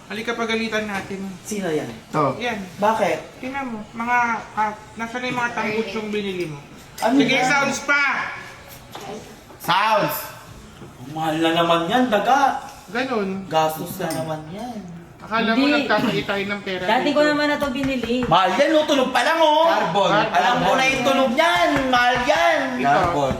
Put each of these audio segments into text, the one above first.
Halika pagalitan natin. Sino yan? To. Yan. Bakit? Tingnan mo. Nasaan na yung mga tambuts yung binili mo? Ano Sige, yan? sounds pa! Sounds! Mahal na naman yan, daga. Ganun. Gastos na naman yan. Akala mo Hindi. nagkakait tayo ng pera. Dati ko dito. naman na to binili. Mahal yan, no? Tunog pa lang, oh. Carbon. Alam ko na yung tunog niyan. Mahal yan. Ito. Carbon.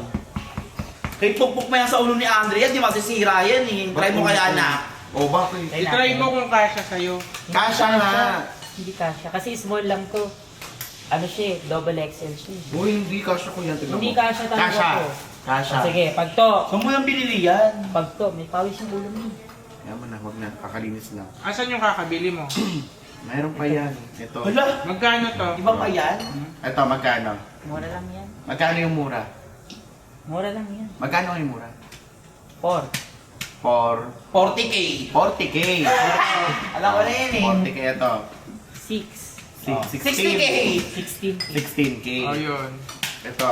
Kahit pukpuk mo yan sa ulo ni Andrea, di masisira yan eh. Try mo kaya na. O bakit? I-try mo kung kasya sa'yo. Kasha nga. Hindi kasha. Kasi small lang to. Ano siya, double XL siya. O hindi kasha ko yan. Tignan Hindi mo. kasha talaga Kasha. to. Kasha. O, sige, pag to. Saan mo yung binili yan? Pag to, may pawis yung ulo mo. Yan mo na, wag na. Kakalinis lang. Asan yung kakabili mo? Mayroon pa yan. Ito. Hala, Magkano to? iba pa yan? Ito, magkano? Mura lang yan. Magkano yung mura? Mura lang yan. Magkano yung mura? 4. For 40k. 40k. Alam ko na yan eh. 40k ito. 6. 60k. 16. 16k. Oh, yun. Ito.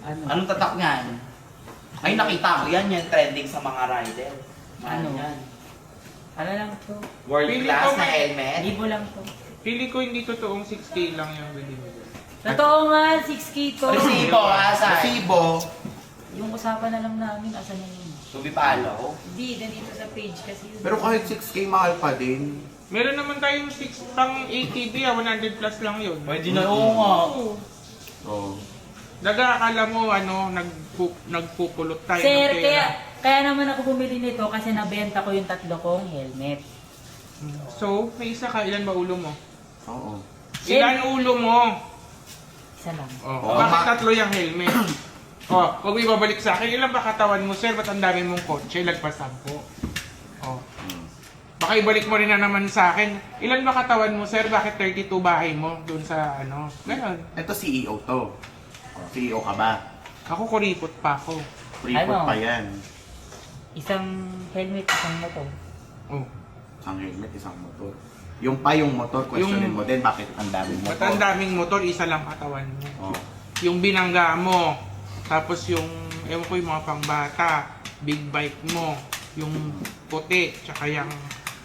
Ano? Anong tatak niyan? Ay, nakita ko yan. Yan trending sa mga rider. Ano Ano? yan? Ano lang to? World Pili class ko na may- helmet. Libo lang to. Pili ko hindi totoong 6K lang yung bili mo. Totoo nga, 6K to. Resibo, asan? Resibo. Yung usapan na lang namin, asan na yun? Tubi palo. Hindi, nandito sa page kasi yun. Pero kahit 6k mahal pa din. Meron naman tayong 6 pang ATV, 100 plus lang yun. Pwede na, oo nga. Oo. Oh. Daga, akala mo nagpupulot tayo Sir, ng pera. kaya naman ako bumili nito kasi nabenta ko yung 3 kong helmet. So, may isa ka, ilan ba ulo mo? Oo. Sir. Ilan ulo mo? Isa lang. Oh, bakit tatlo yung helmet? Oh, huwag mo ibabalik sa akin. Ilan ba katawan mo, sir? Ba't ang dami mong kotse? Lagpas 10. Oh. Baka ibalik mo rin na naman sa akin. Ilan ba katawan mo, sir? Bakit 32 bahay mo? Doon sa ano? Ganon. Ito CEO to. Oh, CEO ka ba? Ako kuripot pa ako. Report Ano? pa yan. Isang helmet, isang motor. Oh. Ang helmet, isang motor. Yung pa yung motor, questionin Yung- mo din bakit ang daming motor. Ba't ang daming motor, isa lang katawan mo? Oh. Yung binangga mo, tapos yung, ewan ko yung mga pangbata, big bike mo, yung puti, tsaka yung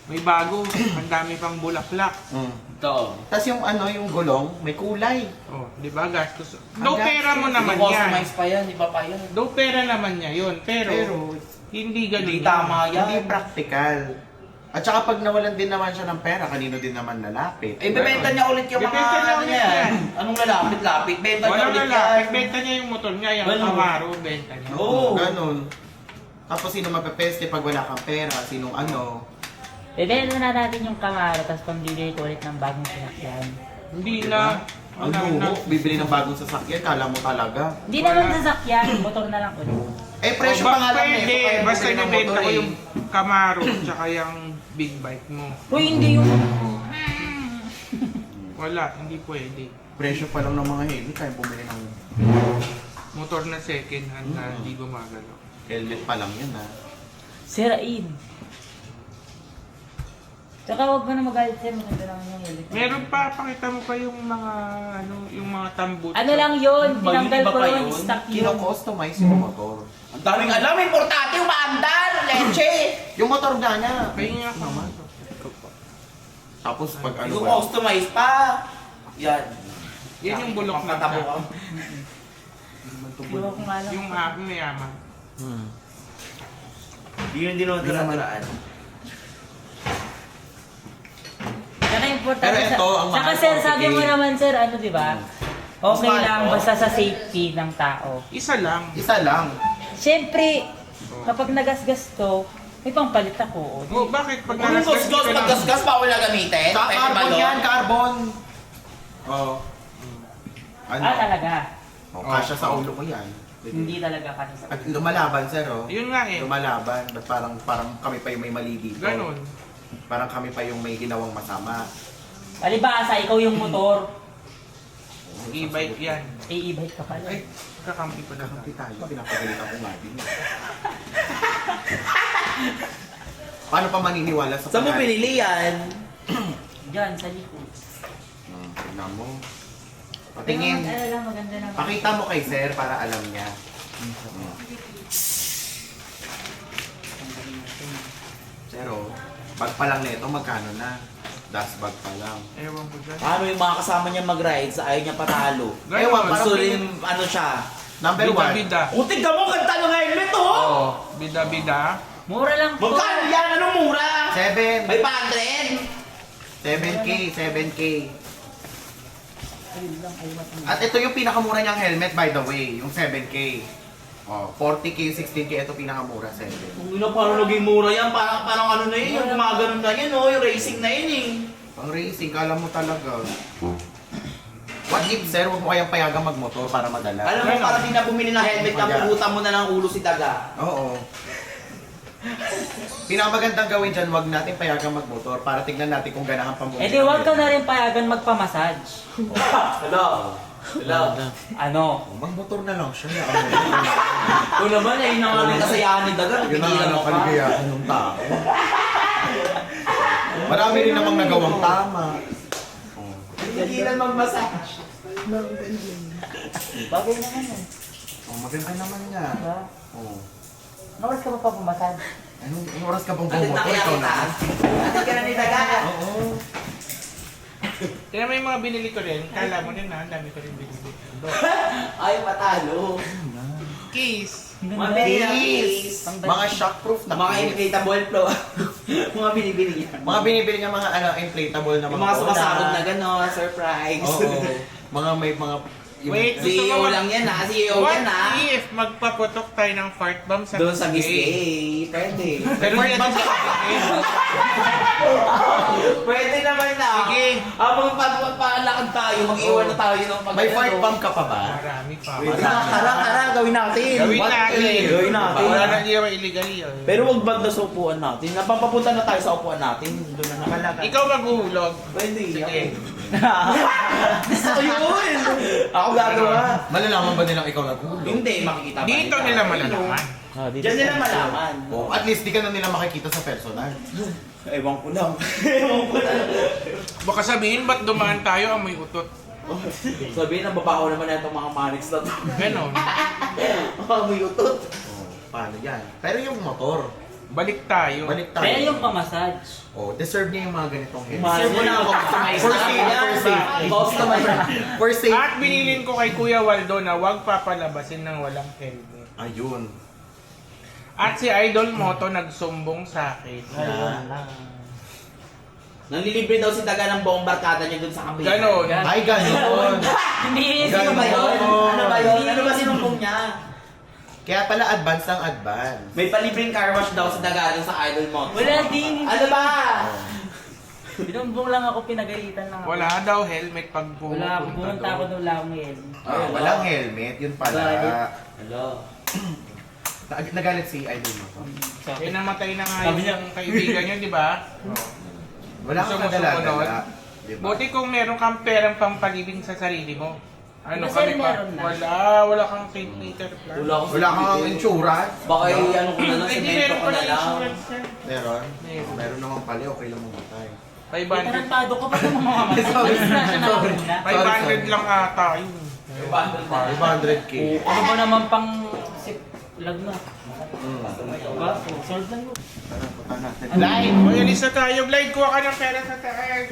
may bago, ang dami pang bulaklak. Mm. Ito. Tapos yung ano, yung gulong, may kulay. Oh, di ba gastos? Ang Do pera mo gastos. naman yan. customize pa yan, iba pa yan. Do pera naman niya yun, pero, Pero hindi ganun. Hindi yun. tama yan. hindi practical. At saka pag nawalan din naman siya ng pera, kanino din naman lalapit. Eh, bebenta niya ulit yung mga Bebenta niya ano ulit niya. yan. Anong lalapit-lapit? Benta niya Walang ulit lalaki, yan. benta niya yung motor niya, yung Ganun. Camaro, benta niya. Oo. Ganun. Tapos sino mapepeste pag wala kang pera, sinong ano. Bebenta na natin yung Camaro, tapos pambili ko ulit ng bagong sasakyan. Hindi Diba? na. Ang Wala na. luho, bibili ng bagong sasakyan, kala mo talaga. Hindi Wala. naman sasakyan, motor na lang ulit. Eh, presyo Oh, pa nga lang pwede, eh. Kaya basta bumili ng nabenta motor ko eh. yung Camaro, tsaka yung big bike mo. Uy, hindi yung... Wala, hindi pwede. Presyo pa lang ng mga helmet, kaya bumili ng Motor na second hand na hindi gumagalaw. helmet pa lang yun ha. Sirain. Tsaka huwag mo na magalit sir, maganda naman yung helmet. Meron pa, pakita mo pa yung mga, ano, yung mga tambut. Ano lang yun, tinanggal Iba ko pa yun, yun? stock yun. Kino-customize yung motor. Ang daming alam, importante yung maandar, leche. Yung motor nga niya. Pahingi nga ka. Tapos pag ano Yung ba? customize pa. Yan. Yan yung bulok na Patabo ka. Iwan ko nga lang. Yung aking mayaman. Yun din ang dira-diraan. Tsaka importante Pero ito, ang Tsaka mahal sir, ko, sabi mo sige. naman sir, ano di ba? Okay Mas lang, mahal, basta sa safety ng tao. Isa lang. Isa lang. Siyempre, kapag nagasgas to, may pampalit ako. O, Oh, bakit? Pag Kung nalasgas gusgos, ka lang- paggasgas, bawal na gamitin. Sa Pwede carbon balon. yan, carbon. Oh. Ano? talaga. Oh, kasya sa ulo ko yan. Hindi talaga kasi sa At lumalaban sir oh. Yun nga eh. Lumalaban. Ba't parang kami pa yung may mali dito? Ganon. Parang kami pa yung may ginawang masama. Palibasa, ikaw yung motor. E-bike yan. i-bike ka pala. Ay, kakampi pa na. Kakampi tayo. Pinapagalitan ko nga din. Paano pa maniniwala sa Saan mo pangalan? pinili yan? Diyan, sa likod. Tignan mo. Pero Patingin. ano lang, maganda naman. Pakita mo kay sir para alam niya. Sir oh. Bag pa lang nito, magkano na? Dust bag pa lang. Ewan ko dyan. Paano yung mga kasama niya mag-ride sa ayaw niya patalo? Ganon. Ewan, Gusto parang rin, ano siya? Number 1. Bida-bida. Utig ka mo, kanta ng helmet oh! Oo. Bida-bida. Mura lang po. Magkano yan? Anong mura? 7. 500? 7K, 7K. At ito yung pinakamura niyang helmet, by the way, yung 7K. Oh, 40K, 16K, ito pinakamura, 7. Kung ina, parang naging mura yan, parang ano na yun, yung gumaganon na yun, oh, yung racing na yun eh. Pang racing, kala mo talaga. What if, sir, huwag mo kayang payagang magmotor para madala? Alam mo, para di na bumili ng helmet, napugutan mo na ng ulo si Daga. Oo. Pinakamagandang gawin dyan, huwag natin payagang magmotor para tignan natin kung ganahan pang bumili. Eh di wag ka na rin payagan magpamassage. Hello? Hello? Ano? Magmotor na lang siya. Kung naman, ayun na nga rin kasayahan ni Daga, Yun ang napigilan mo pa. kaligayahan ng tao. Marami rin namang nagawang tama. Napigilan mag-massage. Bagay naman eh. Oh, maganda naman nga. Diba? Oh. Anong oras ka pa pamassage? Anong oras ka bang Atin na bumotor? kaya Ikaw kita. na. Atin ka na ni Daga. Oo. Kaya may mga binili ko rin. Kala mo rin na, ang dami ko rin binili. Ay, matalo. Case. Mga binili ng Case! case. Mga shockproof na Mga case. inflatable flow. Mga binibili niya. Mga binibili niya mga inflatable na Yung mga bola. sumasabog na gano'n, surprise. Oo. Mga may mga... Wait, CEO lang yan ha, CEO What yan ha. if magpaputok tayo ng fart bomb sa Doon sa Biscay? Biscay. Pwede. Pero hindi natin sa Biscay. Pwede naman na. Sige. Habang palakad tayo, mag-iwan na tayo ng pag- May fart pump ka pa ba? Marami pa. Tara, gawin natin. Gawin What natin. if? Gawin natin. Wala na hindi naman illegal yun. Pero wag banda sa upuan natin. Napapapunta na tayo sa upuan natin. Doon na nakalakad. Ikaw maghuhulog. Pwede. Sige. Gusto ko yun. Ako gagawa. Malalaman ba nilang ikaw naghulog? Hindi, makikita pa. Dito nila malalaman. Diyan nila malaman. Oh, at least di ka na nila makikita sa personal. Ewan ko lang. Ewan ko lang. Baka sabihin, ba't dumaan tayo amoy utot? Sabihin, ang babaho naman na itong mga manics na to. Ganon. May utot. Oh, paano yan? Pero yung motor, Balik tayo. balik tayo. Kaya yung pamassage. Oh, deserve niya yung mga ganitong helmet. Mahal mo na ako. Customize For na. safety, for safety. Customize. For safety. At binilin ko kay Kuya Waldo na huwag papalabasin ng walang helmet. Ayun. At si Idol Moto nagsumbong sa akin. Nanlilibre daw si Daga ng buong barkada niya dun sa kapit. Ganon. Ay, ganon. Hindi, Ganon. Ano ba yun? Ano ba yun? Ano ba sinumpong niya? Kaya pala advance ng advance. May palibreng car wash daw si Daga dun sa Idol Moto. Wala din. Ano ba? Binumbong lang ako, pinagalitan lang ako. Wala daw helmet pag Wala ako, pumunta ako doon. doon lang ngayon. Ah, walang helmet, yun pala. Hello. Nagalit si Idol mo to. Eh, namatay na nga Sabi niya- yung kaibigan niya, di ba? Wala kang Gusto mo kadala-dala. Diba? Buti kung meron kang perang pampalibing sa sarili mo. Ano Kasi kami pa? meron na. Wala kang St. Peter Plan. Wala kang insurance. Baka ano ko na lang, Ay, di semento meron ko pala na lang. insurance yan. Meron? Meron. Meron naman pala, okay lang mamatay. 500. Tarantado ka pa sa mga mamatay. Sorry. Mas na siya Sorry. nakakuna. 500 lang ata yun. 500K. Ano ba naman pang sip lag na? Mm. Diba? Sold lang yun. Tara, punta natin. Glide! O, alis na tayo. Glide, kuha ka ng pera sa taas.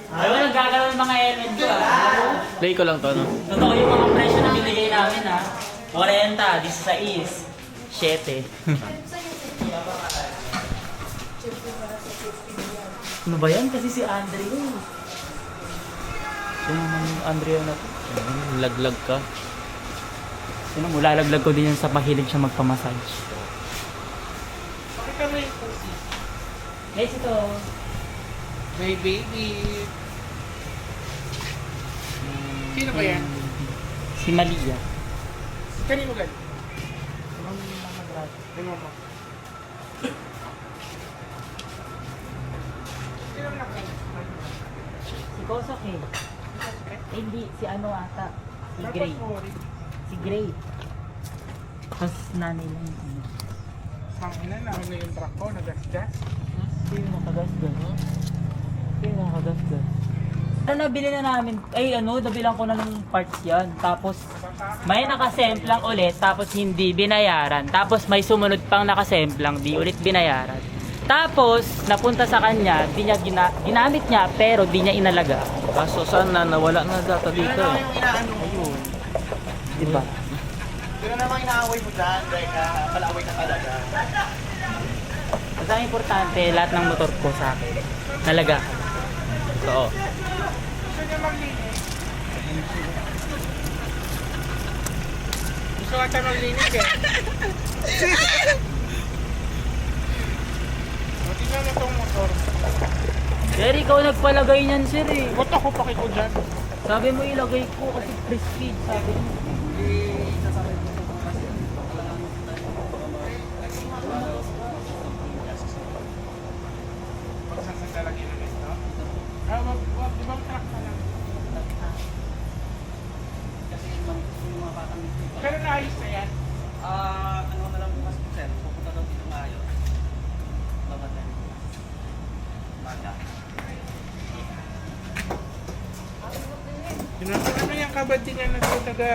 Ayaw na nagkakaroon ng mga element ko Play ko lang to, no? Totoo yung mga presyo na binigay namin 40, 16, 7. Ano ba yan? Kasi si Andre yun. Sino naman yung Andrea na to? Laglag ka. Sino mo, lalaglag ko din yan sa mahilig siya magpamassage. Pakita mo yung pusi. Guys, ito. May baby. Sino ba yan? Si Malia. Kanino galing? Kay mama. Sino naman? Si Kosok eh. Hindi, si ano ata. Si Gray. Si Gray. Tapos nanay lang yung ano. Sangina na ano yung truck ko, nagasgas. Sino nakagasgas? Sino nakagasgas? nabili na namin, nabilang ko na ng parts yan. Tapos, may nakasemplang ulit, tapos hindi binayaran. Tapos may sumunod pang nakasemplang, di ulit binayaran. Tapos, napunta sa kanya, di niya ginamit niya, pero di niya inalaga. Kaso sana nawala na data dito Yun eh. yung inaano mo. Diba? Yun na naman inaaway mo dyan, dahil palaway na talaga. Basta ang importante, lahat ng motor ko sa akin, nalaga. Oo. Gusto niya maglinis? Gusto ka tayo maglinis eh. O, tingnan mo itong motor. Sir, ikaw nagpalagay niyan, sir eh. Ba't ako pakiko dyan? Sabi mo ilagay ko kasi prestige, sabi mo. Magsasanda lang yun ulit, no? Wag, di ba ang truck na lang? Pero naayos na yan. Ano na lang bukas po, sir? Pupunta daw dito ngayon. Babata. Bata. Ano yung kabadingan na ito taga...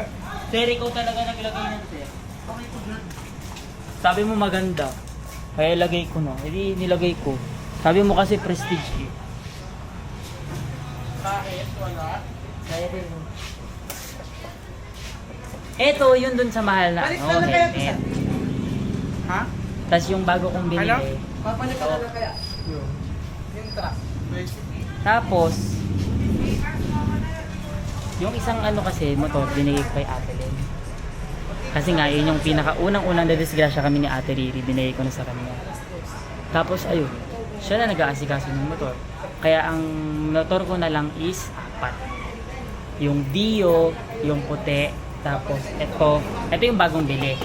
Sir, ikaw talaga naglagay niyan, sir. Sabi mo maganda. Kaya lagay ko no. Hindi nilagay ko. Sabi mo kasi prestige eh. Bakit? Wala? Kaya din. Eto, yun dun sa mahal na helmet. Ha? Tapos yung bago kong binili. Ano? Papalit ka na kaya? Yung truck. Tapos, yung isang kasi, motor, binigay ko kay Ate Len. Kasi nga, yun yung pinakaunang-unang nadisgrasya kami ni Ate Riri, binigay ko na sa kanya. Tapos, ayun, siya na nag-aasikaso ng motor. Kaya ang motor ko na lang is 4. Yung Dio, yung puti, tapos ito yung bagong bili.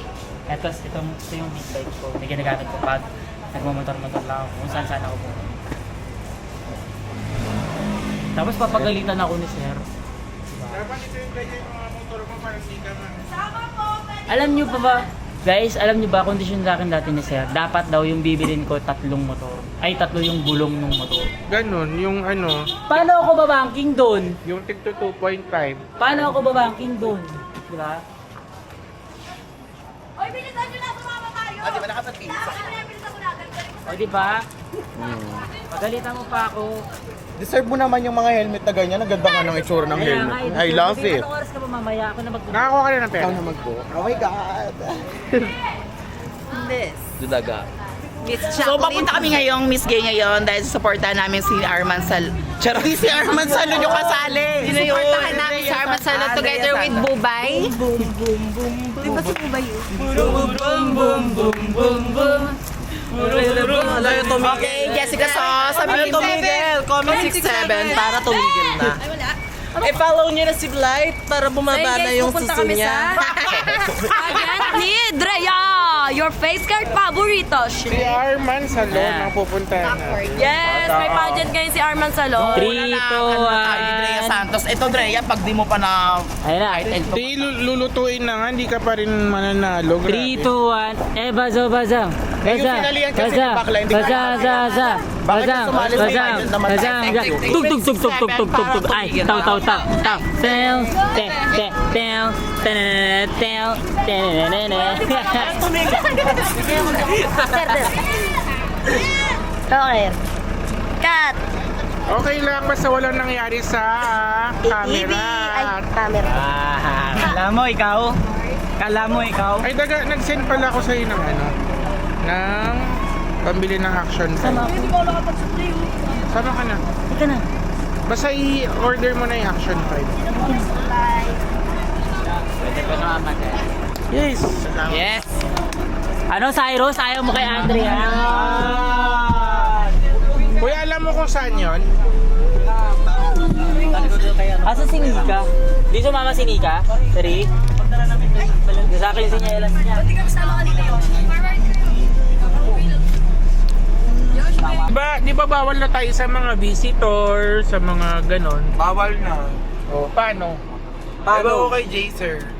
Ito yung big bike ko, na ginagamit ko pag nagmamotor-motor lang ako, kung saan ako po. Tapos papagalitan ako ni Sir. Dapat ito yung ganyan yung mga motor mo para hindi ka man. Alam nyo pa ba, guys, alam nyo ba, kondisyon sa akin dati ni Sir, dapat daw yung bibilin ko 3 motor. Ay, 3 yung gulong ng motor. Ganon, yung ano, Paano ako babanking doon? yung tigto 2.5. Paano ako babanking doon? Diba? Oy, bilisan nyo na, sumama tayo! Ah, di ba nakapag-pizza? Bilisan mo na, galing O diba? Pagalitan mo pa ako. Deserve mo naman yung mga helmet na ganyan. Ang ganda nga ng itsura ng Kaya helmet. nga, eh, I love Hindi, it. anong oras ka ba mamaya? Ako na magpupunta. Nakakuha ka na ng pera. Ikaw naman po. Oh my God. Dudaga. So, papunta kami ngayong Miss Gay ngayon dahil suportahan namin si Arman Sal... Charot. Si Arman Salud yung kasali. Sino yun? Suportahan namin si Arman Salud together with Bubay. Di ba si Bubay yun? Okay, Jessica So, sabi tumigil. Comment 67 para tumigil na. I-follow nyo na si Blight para bumaba na yung suso niya. Ayan ni Drea, your face card paborito. Si Arman Salon ang pupuntahan na. Yes, may pageant ngayon si Arman Salon. 3, 2, Tayo ni Drea Santos. Ito, Drea, pag di mo pa na... Ayun na. Di lulutuin na nga, hindi ka pa rin mananalo. 3, 2, 1. Baza, baza. yung sinalihan kasi ng bakla, hindi ko Baza. Bakit sumali sa pageant naman? Tug. Ay, taw. Okay. Cut. Okay lang, basta walang nangyari sa camera. Camera. Kala mo ikaw? Ay, nag-send pala ako sa'yo ng ano, ng pambili ng action Sama card. ako. Sama ka na. Ika na. Basta i-order mo na yung action card. Pwede ko na Yes. Yes. Ano, Cyrus? Ayaw mo kay Andrea? Kuya, alam mo kung saan yun? Asa si Nika? Di sumama si Nika? Sorry? Sa akin yung sinyelas niya. Di ba bawal na tayo sa mga visitor, sa mga ganon? Bawal na. O, paano? Paano ko kay Jaser?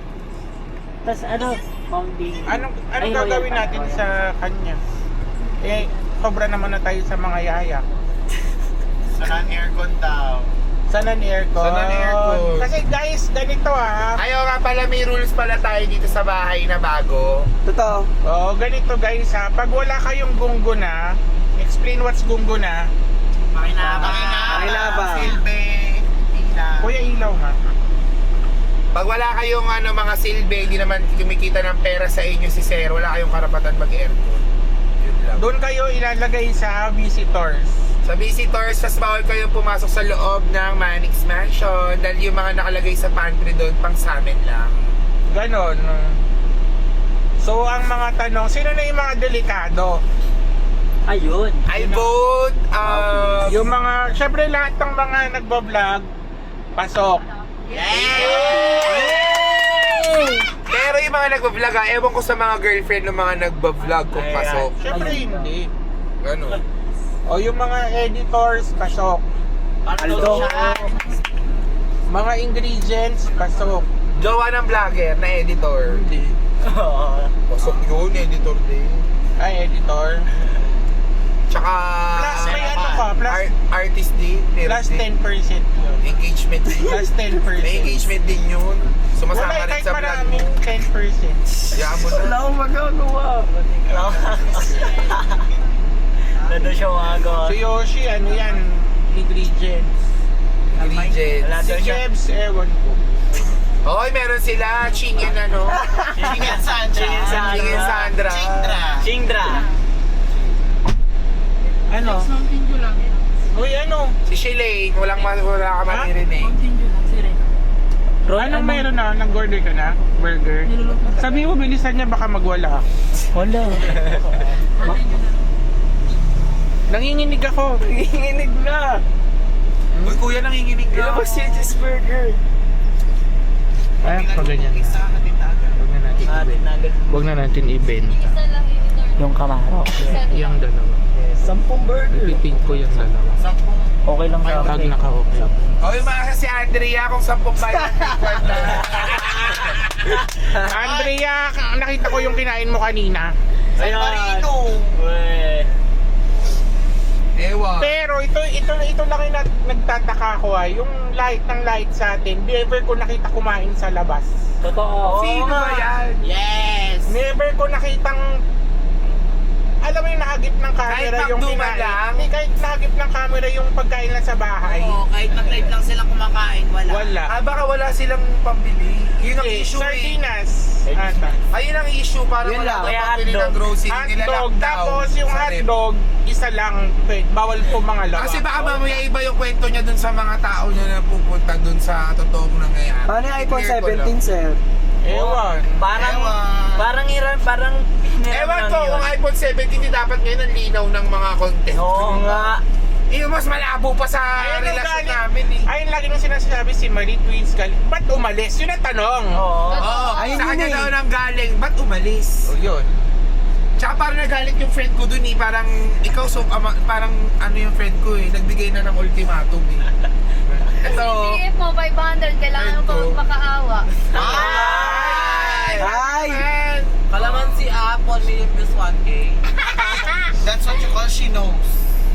Tapos ano? Mounting. Anong Ay, gagawin wala. natin sa kanya? Eh, sobra naman na tayo sa mga yaya. Sa non-aircon daw. Sana ni aircon. Sana ni aircon. Kasi guys, ganito Ayaw nga pala, may rules pala tayo dito sa bahay na bago. Totoo. Oh, ganito guys pag wala kayong gungguna, explain what's gungguna. Pakinabang. Silbi. Ilaw. Kuya ilaw ha. Pag wala kayong mga silbi, hindi naman kumikita ng pera sa inyo si Sir, wala kayong karapatan mag-aircon. Yun lang. Doon kayo ilalagay sa visitors. Sa visitors, tas bawal kayong pumasok sa loob ng Manix Mansion dahil yung mga nakalagay sa pantry doon, pang sa amin lang. Ganon. So, ang mga tanong, sino na yung mga delikado? Ayun. I vote, Yung mga, syempre lahat ng mga nagbablog, pasok. pero yung mga nagbablog ewan ko sa mga girlfriend ng mga nagbablog kung pasok. Syempre hindi. Ganon. O yung mga editors, pasok. Aldo. Mga ingredients, pasok. Jowa ng vlogger na editor. Hindi. Pasok yun, editor din. Ay, editor. Tsaka Plus, may ano pa, plus, artist din. plus 10% yun. Engagement din. Plus 10%. May engagement din yun. Sumasama Wala, rin kahit sa vlog mo. maraming 10%. Hayaan mo na. akong magagawa. Nandun siya umagawa. Si Yoshi, ano yan? Ingredients. Ingredients. Si Jebs, ewan ko. Hoy, meron sila. Ching and ano? Ching and Sandra. Ching and Sandra. Chingdra. Ano? Uy, ano? Si Shilane. Wala ka maririnig. Anong meron na? Nag-order ka na? Burger? Sabi mo, bilisan niya, baka magwala. Wala. Nanginginig ako. Nanginginig na. Uy, kuya, nanginginig ka. Ilabas si cheeseburger. Ay, pag ganyan na. Huwag na natin i-bend. Yung kamaro. Yung dalawa. 10 burger. Ipipink ko yung dalawa. Okay lang sa Pag akin. naka-okay. Hoy, mga si Andrea kung 10 bayan. Andrea, nakita ko yung kinain mo kanina. Ayun. Weh. Ewan. Pero ito lang yung nagtataka ko yung light ng light sa atin. Never ko nakita kumain sa labas. Totoo. Sino ba yan? Never ko nakitang alam mo yung nakagip ng camera Kahit yung McDo man kinain. lang? Hindi, kahit nakagip ng camera yung pagkain lang sa bahay. Kahit mag-live lang silang kumakain, wala. Wala. Baka wala silang pambili. Yun ang issue eh. Sardinas. Ata. Ayun ang issue para Yun wala lang. daw Kaya pambili ng hotdog. grocery nila Hotdog. lockdown. Tapos yung sa rep. hotdog, isa lang. Bawal po mga lawa. Kasi baka mamaya iba yung kwento niya dun sa mga tao na napupunta dun sa totoong nangyayari. Paano yung iPhone Clear ko lang. 17, sir? Ewan. Parang Ewan ko kung iPhone 17 hindi dapat ngayon ang linaw ng mga content. Oo nga. Mas malabo pa sa Ayun ang relasyon galit. namin eh. Ayun lagi nung sinasabi si Marie Twins galit. Ba't umalis? Yun ang tanong. Oo. Oo, Ayun sa yun kanya eh. daw nang galing. Ba't umalis? O yun. Tsaka parang nagalit yung friend ko dun eh. Parang ikaw parang ano yung friend ko eh. Nagbigay na ng ultimatum eh. Ito. CPF mo, 500. Kailangan mo pa Ito. magpakaawa. Hi! Man. Kalamansi app, 1 million views, 1K. That's what you call she knows.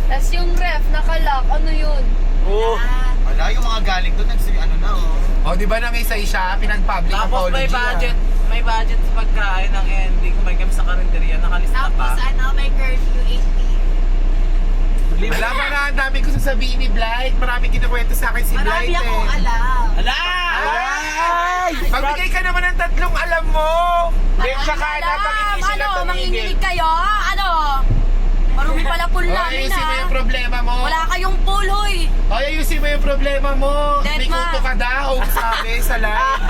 Tapos yung ref, nakalock. Ano yun? Oo. Wala yung mga galing doon, ano na oh. O, di ba nang isa-isa, pinag-public Tapos apology may budget sa pagkain ng ending. Kung may kami sa karinderya, nakalista pa. may curfew 80. Wala pa nga, ang dami ko sasabihin ni Blight. Maraming kinukwento sa akin si Blight eh. alam. Ala! Ay! Magbigay ka naman ng 3 alam mo! Then saka dapat hindi sila tumigil. manginginig kayo? Ano? Marumi pala pool O, namin ayusin mo yung problema mo. Wala kayong pool, hoy. O, ayusin mo yung problema mo. Dead May ma. kuto ka daw, sabi sa live.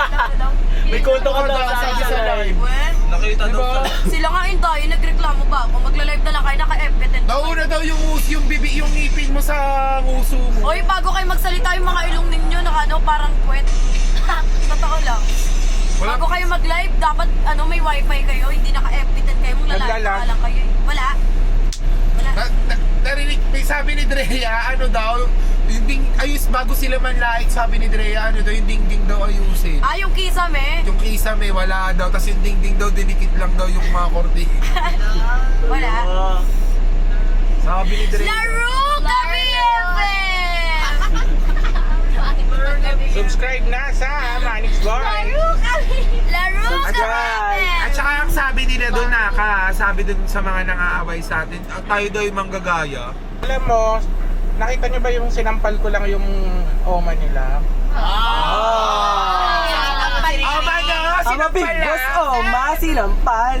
May kulto ka daw sabi sa sa live. Nakita Diba? Sila nga yun tayo, nagreklamo ba? Kung magla-live na lang kayo, naka-FB10. Nauna daw yung bibi, yung ngipin mo sa nguso mo. Hoy, bago kayo magsalita yung mga ilong ninyo, parang kwet. Totoo lang. Wala. Bago kayo mag-live, dapat may wifi kayo, hindi naka-FB10 kayo, magla-live Naglalag. pa lang kayo. Wala. Narinig, may sabi ni Drea, ano daw, yung ayus bago sila manlait, sabi ni Drea, ano daw, yung dingding daw ayusin. Yung kisame, Yung kisame, wala daw, tapos yung dingding daw, dinikit lang daw yung mga korte. wala. Sabi ni Drea. Laro kami, FM! niya doon sabi doon sa mga nangaaway sa atin, tayo daw yung manggagaya. Alam mo, nakita nyo ba yung sinampal ko lang yung oma nila? Oma nyo! Sinampal na! sinampal.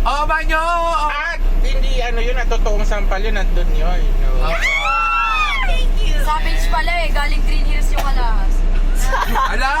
Oma nyo! At hindi yun, totoong sampal yun, nandun yun. No? Savage pala eh, galing Green Hills yung alahas. Ala!